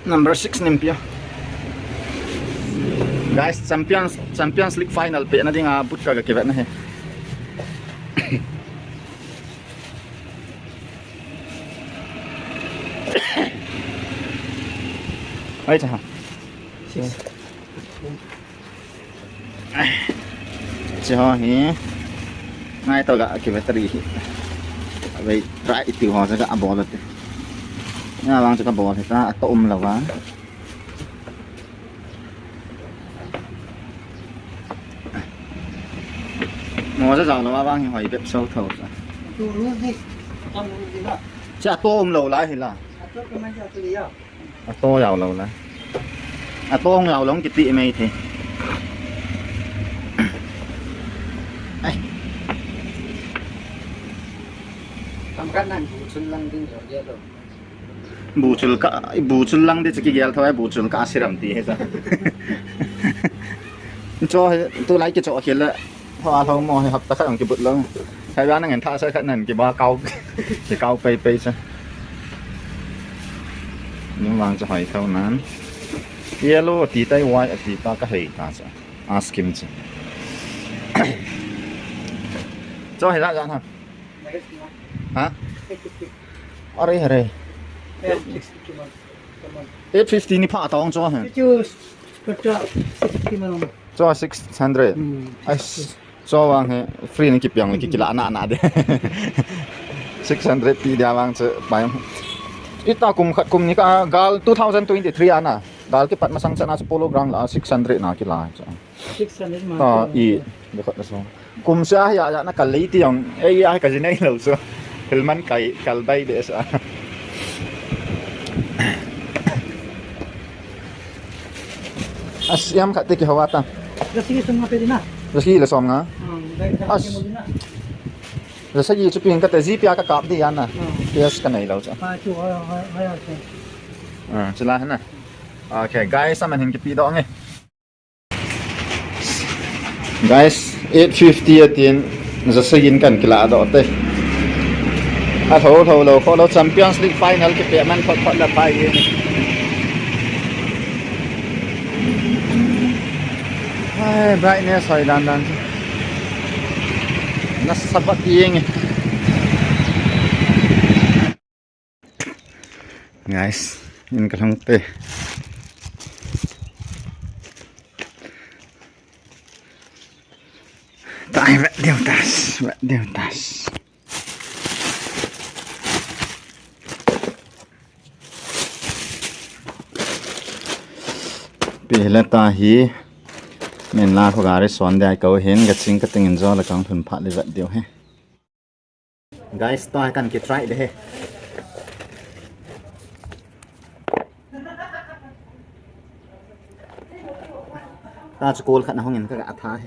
Number 6 nimpyo. Guys, Champions League final pe na ding abot ka kibat na he. Ay cha. Cho hi. Ngay tao gạ kibat tari. Vậy rải tiểu họ sẽ gạ bò rồi. Nha bang cho cái bò thì ta tôm là váng. Ngồi rất giàu nó bang hỏi bếp sâu thầu rồi. Chả tôm lầu lại thì là. To giàu lầu lại. To không giàu lắm cái tị mày thì. Bucul lang di ciki gel thôi bucul ka asiram ti hết rồi. Cho tôi lấy cái chỗ kia là hoa thâu mò hợp tác khác cái bự lớn. Thay bán ngàn tha sẽ khác ngàn cái ba cao cái cao pay sao. Nhưng vàng cho hỏi thâu nán. Yellow tí tay white tí ta cái hệ ta sao. Ask him chứ. Cho hệ ra hả? Hả? Ở đây hả đây? 850 ni pa tong cho hả? Cho 600. Ai cho vàng he free ni kịp yang kịp lạ nạ đấy. 600 pi dia vàng chứ bài. Ít ta cùng ni ka gal 2023 ana. Gal ke pat masang sana 10 gram la 600 na kila. 600 mà. Ta i dekat na so. Kum sia ya na kali ti yang ai ka jinai lo so. Hilman kai kalbai de sa. As yam kate ki hawata. Sige semua pwede na. Lagi la som nga. As. Rồi sẽ gì chụp hình cái tờ GPA các cọp đi ăn à? PS cái này lâu chưa? Chỉ là thế này. Ok, guys, sao mình hình cái đó nghe. Guys, 850 tiền, giờ sẽ in cần cái lạ đó thế. Thầu lâu, follow Champions League final cái payment phật là bay đi. Brightness hồi đàn. Nasabat yang guys, ini kalau teh tak buat di atas, Bila tahi mình la có gà xoắn để cầu hiến cái chính cái tình do là con thuần phát để vận điều he. Guys, tôi cần cái try đấy. Ta chỉ cố khả năng nhìn cái gà thái.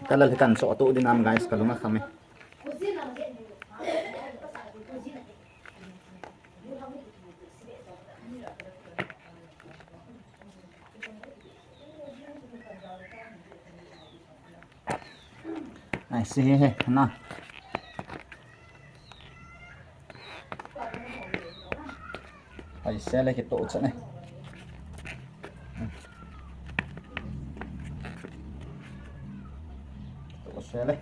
Kalau kan so tu di nam guys kalau nggak kami. Này xí he na. Phải xe lên cái tổ trận này. Xe lên.